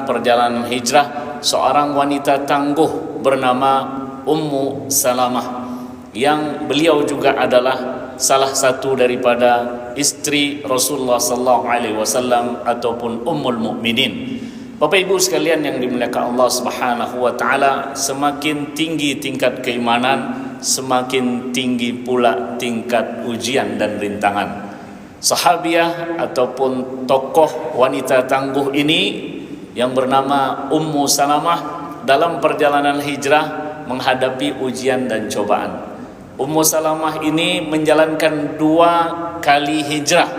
perjalanan hijrah seorang wanita tangguh bernama Ummu Salamah, yang beliau juga adalah salah satu daripada istri Rasulullah sallallahu alaihi wasallam ataupun Ummul Mukminin. Bapak Ibu sekalian yang dimuliakan Allah Subhanahu wa taala, semakin tinggi tingkat keimanan, semakin tinggi pula tingkat ujian dan rintangan. Sahabiah ataupun tokoh wanita tangguh ini yang bernama Ummu Salamah dalam perjalanan hijrah menghadapi ujian dan cobaan. Ummu Salamah ini menjalankan 2 kali hijrah.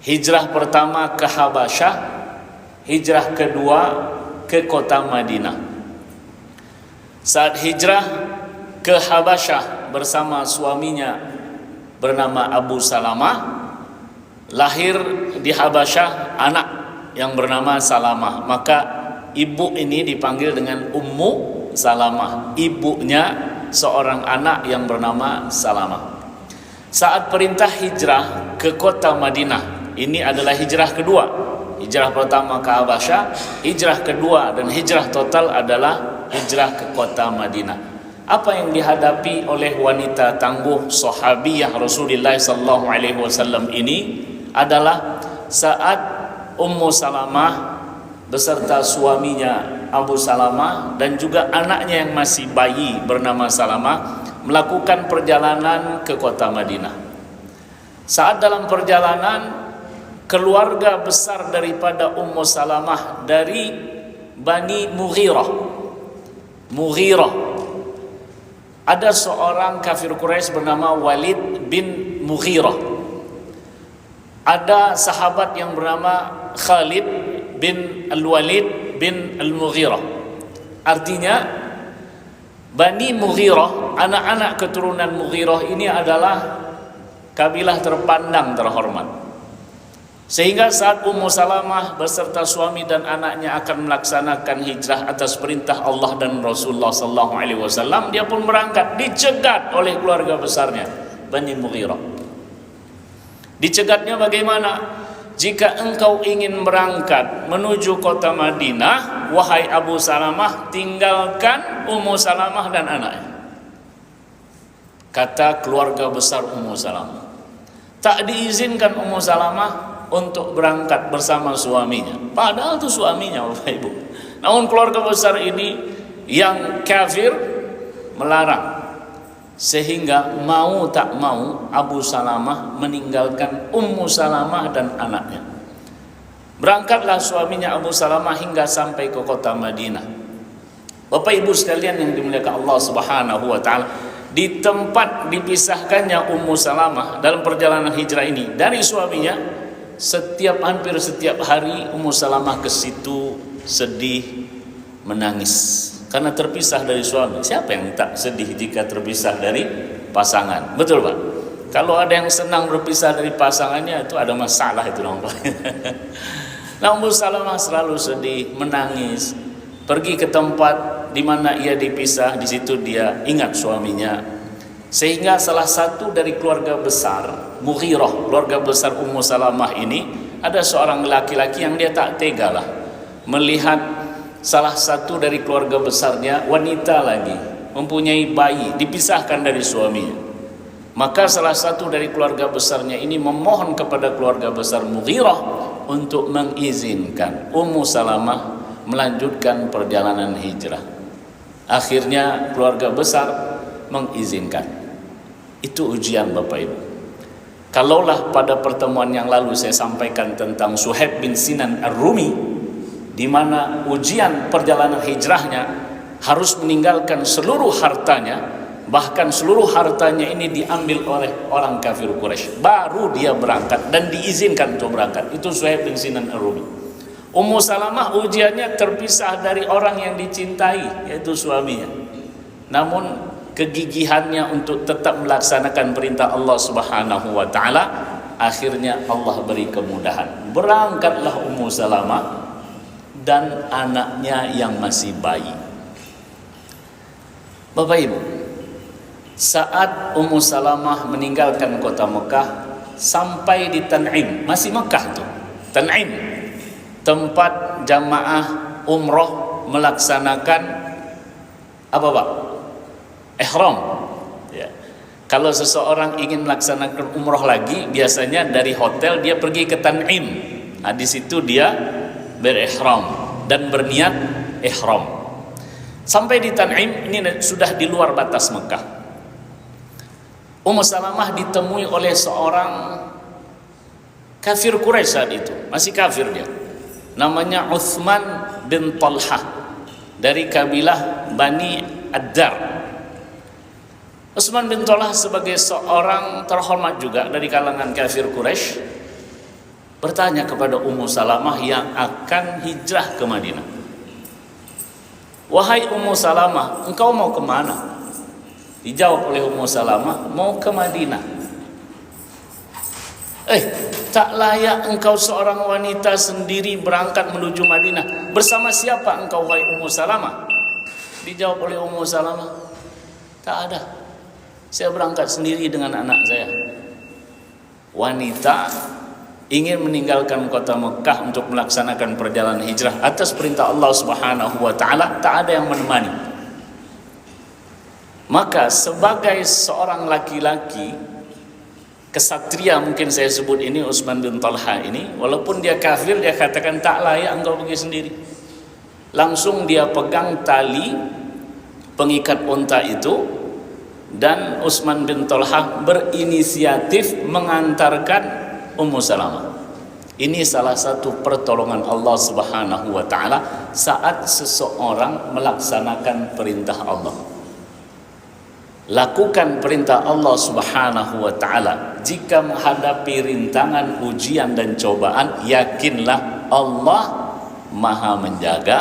Hijrah pertama ke Habasyah, hijrah kedua ke kota Madinah. Saat hijrah ke Habasyah bersama suaminya bernama Abu Salamah, lahir di Habasyah anak yang bernama Salamah. Maka ibu ini dipanggil dengan Ummu Salamah, ibunya seorang anak yang bernama Salamah. Saat perintah hijrah ke kota Madinah, ini adalah hijrah kedua. Hijrah pertama ke Habasyah, hijrah kedua dan hijrah total adalah hijrah ke kota Madinah. Apa yang dihadapi oleh wanita tangguh sahabiyah Rasulullah sallallahu alaihi wasallam ini adalah saat Ummu Salamah beserta suaminya Abu Salamah dan juga anaknya yang masih bayi bernama Salamah melakukan perjalanan ke kota Madinah. Saat dalam perjalanan, keluarga besar daripada Ummu Salamah dari Bani Mughirah, ada seorang kafir Quraisy bernama Walid bin Mughirah. Ada sahabat yang bernama Khalid bin Al-Walid bin Al-Mughirah. Artinya Bani Mughirah, anak-anak keturunan Mughirah ini adalah kabilah terpandang terhormat. Sehingga saat Ummu Salamah beserta suami dan anaknya akan melaksanakan hijrah atas perintah Allah dan Rasulullah sallallahu alaihi wasallam, dia pun berangkat, dicegat oleh keluarga besarnya Bani Mughirah. Dicegatnya bagaimana? Jika engkau ingin berangkat menuju kota Madinah, wahai Abu Salamah, tinggalkan Ummu Salamah dan anaknya. Kata keluarga besar Ummu Salamah. Tak diizinkan Ummu Salamah untuk berangkat bersama suaminya. Padahal itu suaminya, Bapak Ibu. Namun keluarga besar ini yang kafir melarang. Sehingga mau tak mau Abu Salamah meninggalkan Ummu Salamah dan anaknya. Berangkatlah suaminya Abu Salamah hingga sampai ke kota Madinah. Bapak Ibu sekalian yang dimuliakan Allah Subhanahu wa taala, di tempat dipisahkannya Ummu Salamah dalam perjalanan hijrah ini dari suaminya, hampir setiap hari Ummu Salamah ke situ sedih, menangis karena terpisah dari suami. Siapa yang tak sedih jika terpisah dari pasangan? Betul Pak? Kalau ada yang senang berpisah dari pasangannya, itu ada masalah itu dong Pak. Nah, Ummu Salamah selalu sedih, menangis, pergi ke tempat di mana ia dipisah, di situ dia ingat suaminya. Sehingga salah satu dari keluarga besar Mughirah, keluarga besar Ummu Salamah ini, ada seorang laki-laki yang dia tak tega lah melihat salah satu dari keluarga besarnya, wanita lagi, mempunyai bayi, dipisahkan dari suaminya. Maka salah satu dari keluarga besarnya ini memohon kepada keluarga besar Mughirah untuk mengizinkan Ummu Salamah melanjutkan perjalanan hijrah. Akhirnya keluarga besar mengizinkan. Itu ujian Bapak Ibu. Kalaulah pada pertemuan yang lalu saya sampaikan tentang Suhaib bin Sinan Ar-Rumi, di mana ujian perjalanan hijrahnya harus meninggalkan seluruh hartanya, bahkan seluruh hartanya ini diambil oleh orang kafir Quraisy, baru dia berangkat dan diizinkan untuk berangkat. Itu Suhaib bin Sinan Ar-Rumi. Ummu Salamah ujiannya terpisah dari orang yang dicintai, yaitu suaminya. Namun kegigihannya untuk tetap melaksanakan perintah Allah Subhanahu wa taala, akhirnya Allah beri kemudahan. Berangkatlah Ummu Salamah dan anaknya yang masih bayi. Bapak Ibu, saat Ummu Salamah meninggalkan kota Mekah sampai di Tan'im, masih Mekah tuh, Tan'im, tempat jamaah umroh melaksanakan apa Pak? Ihram. Ya. Kalau seseorang ingin melaksanakan umroh lagi, biasanya dari hotel dia pergi ke Tan'im. Nah, di situ dia berihram dan berniat ihram. Sampai di Tan'im, ini sudah di luar batas Mekah. Ummu Salamah ditemui oleh seorang kafir Quraisy saat itu, masih kafir dia. Namanya Uthman bin Talhah dari kabilah Bani Ad-Dar. Uthman bin Talhah sebagai seorang terhormat juga dari kalangan kafir Quraisy bertanya kepada Ummu Salamah yang akan hijrah ke Madinah. Wahai Ummu Salamah, engkau mau kemana? Dijawab oleh Ummu Salamah, mau ke Madinah. Tak layak engkau seorang wanita sendiri berangkat menuju Madinah. Bersama siapa engkau wahai Ummu Salamah? Dijawab oleh Ummu Salamah, tak ada. Saya berangkat sendiri dengan anak saya. Wanita ingin meninggalkan kota Mekah untuk melaksanakan perjalanan hijrah atas perintah Allah Subhanahu wa taala, tak ada yang menemani. Maka sebagai seorang laki-laki kesatria, mungkin saya sebut ini Utsman bin Talha ini, walaupun dia kafir, dia katakan tak layak engkau pergi sendiri. Langsung dia pegang tali pengikat unta itu, dan Utsman bin Talha berinisiatif mengantarkan Ummu Salamah. Ini salah satu pertolongan Allah Subhanahu wa taala saat seseorang melaksanakan perintah Allah. Lakukan perintah Allah Subhanahu wa taala. Jika menghadapi rintangan, ujian dan cobaan, yakinlah Allah Maha menjaga,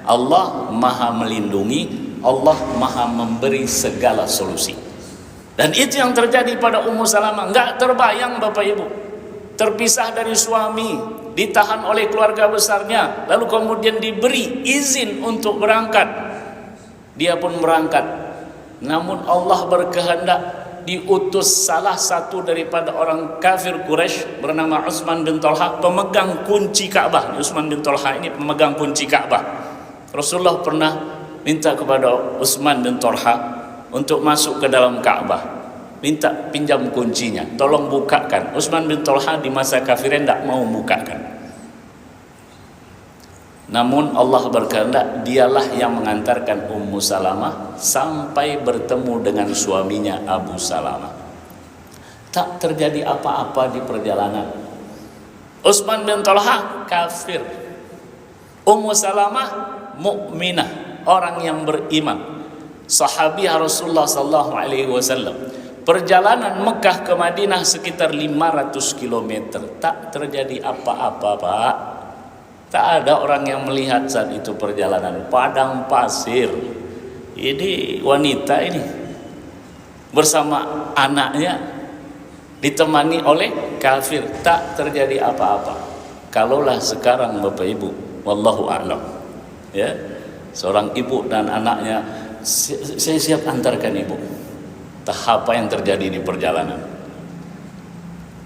Allah Maha melindungi, Allah Maha memberi segala solusi. Dan itu yang terjadi pada Ummu Salamah. Enggak terbayang Bapak Ibu, terpisah dari suami, ditahan oleh keluarga besarnya, lalu kemudian diberi izin untuk berangkat. Dia pun berangkat. Namun Allah berkehendak diutus salah satu daripada orang kafir Quraisy bernama Utsman bin Talha, pemegang kunci Ka'bah. Utsman bin Talha ini pemegang kunci Ka'bah. Rasulullah pernah minta kepada Utsman bin Talha untuk masuk ke dalam Ka'bah, minta pinjam kuncinya, tolong bukakan. Utsman bin Talha di masa kafirnya tidak mau bukakan. Namun Allah berkehendak, dialah yang mengantarkan Ummu Salamah sampai bertemu dengan suaminya Abu Salamah. Tak terjadi apa-apa di perjalanan. Utsman bin Talha kafir, Ummu Salamah mukminah, orang yang beriman, sahabiah Rasulullah sallallahu alaihi wasallam. Perjalanan Mekah ke Madinah sekitar 500 km. Tak terjadi apa-apa, Pak. Tak ada orang yang melihat saat itu perjalanan. Padang pasir. Ini wanita ini bersama anaknya ditemani oleh kafir. Tak terjadi apa-apa. Kalaulah sekarang Bapak Ibu, wallahu a'lam, ya, seorang ibu dan anaknya, saya siap antarkan ibu. Tahap apa yang terjadi di perjalanan.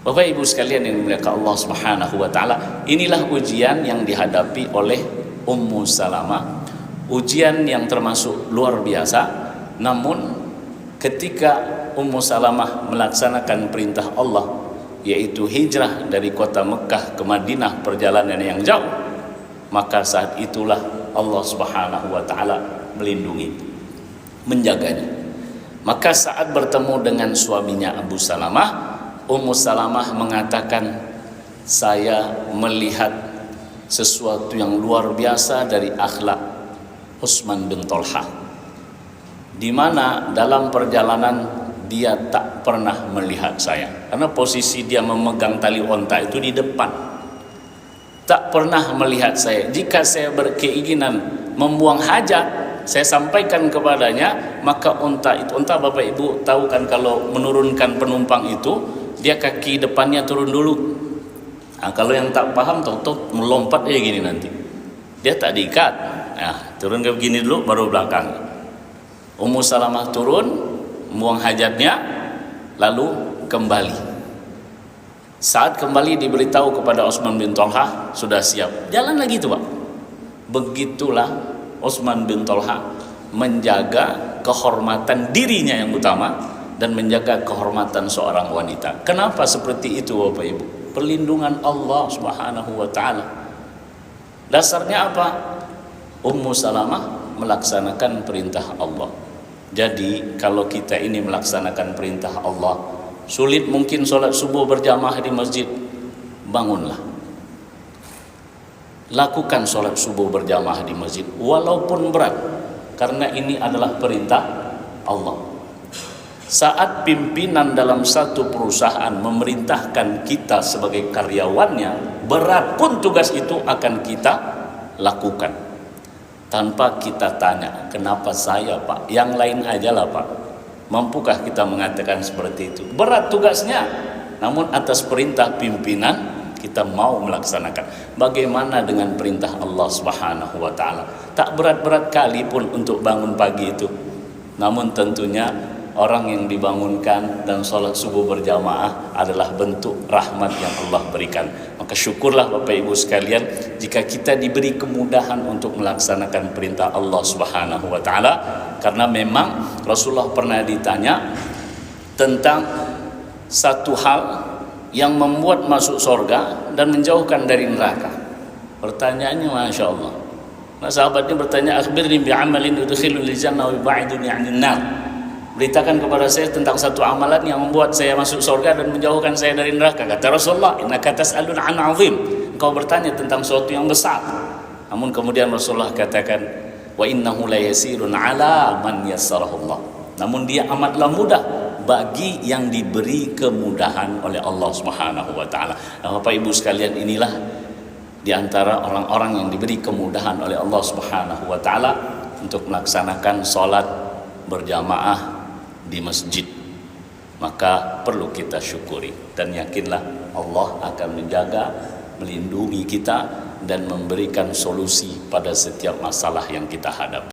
Bapak Ibu sekalian yang dimuliakan Allah Subhanahu wa taala, inilah ujian yang dihadapi oleh Ummu Salamah. Ujian yang termasuk luar biasa. Namun ketika Ummu Salamah melaksanakan perintah Allah, yaitu hijrah dari kota Mekah ke Madinah, perjalanan yang jauh, maka saat itulah Allah Subhanahu wa taala melindungi, menjaganya. Maka saat bertemu dengan suaminya Abu Salamah, Ummu Salamah mengatakan, saya melihat sesuatu yang luar biasa dari akhlak Utsman bin Talha, di mana dalam perjalanan dia tak pernah melihat saya, karena posisi dia memegang tali onta itu di depan. Tak pernah melihat saya. Jika saya berkeinginan membuang hajat, saya sampaikan kepadanya, maka unta itu, unta Bapak Ibu tahu kan kalau menurunkan penumpang itu, dia kaki depannya turun dulu. Nah, kalau yang tak paham tahu melompat aja gini nanti. Dia tak diikat. Nah, turun ke begini dulu baru belakang. Ummu Salamah turun, buang hajatnya, lalu kembali. Saat kembali diberitahu kepada Utsman bin Thalhah, sudah siap, jalan lagi itu Pak. Begitulah Utsman bin Thalhah menjaga kehormatan dirinya yang utama dan menjaga kehormatan seorang wanita. Kenapa seperti itu Bapak Ibu? Perlindungan Allah Subhanahu wa taala. Dasarnya apa? Ummu Salamah melaksanakan perintah Allah. Jadi kalau kita ini melaksanakan perintah Allah, sulit mungkin sholat subuh berjamaah di masjid, bangunlah, lakukan sholat subuh berjamaah di masjid walaupun berat, karena ini adalah perintah Allah. Saat pimpinan dalam satu perusahaan memerintahkan kita sebagai karyawannya, berat pun tugas itu akan kita lakukan tanpa kita tanya, kenapa saya Pak, yang lain aja lah Pak. Mampukah kita mengatakan seperti itu? Berat tugasnya, namun atas perintah pimpinan kita mau melaksanakan. Bagaimana dengan perintah Allah Subhanahu wa taala? Tak berat-berat kali pun untuk bangun pagi itu. Namun tentunya orang yang dibangunkan dan sholat subuh berjamaah adalah bentuk rahmat yang Allah berikan. Maka syukurlah Bapak Ibu sekalian jika kita diberi kemudahan untuk melaksanakan perintah Allah Subhanahu wa taala, karena memang Rasulullah pernah ditanya tentang satu hal yang membuat masuk surga dan menjauhkan dari neraka. Pertanyaannya Masya Allah. Nah, sahabatnya bertanya, akhbirni bi'amalin yudkhilul jannah wa yub'iduni 'anil nar. Beritakan kepada saya tentang satu amalan yang membuat saya masuk surga dan menjauhkan saya dari neraka. Kata Rasulullah, innaka tas'alun 'an 'azim. Engkau bertanya tentang sesuatu yang besar. Namun kemudian Rasulullah katakan, wa innahu la yasirun 'ala man yassarahullah. Namun dia amatlah mudah bagi yang diberi kemudahan oleh Allah Subhanahu wa taala. Nah, Bapak Ibu sekalian, inilah di antara orang-orang yang diberi kemudahan oleh Allah Subhanahu wa taala untuk melaksanakan salat berjamaah di masjid. Maka perlu kita syukuri dan yakinlah Allah akan menjaga, melindungi kita dan memberikan solusi pada setiap masalah yang kita hadapi.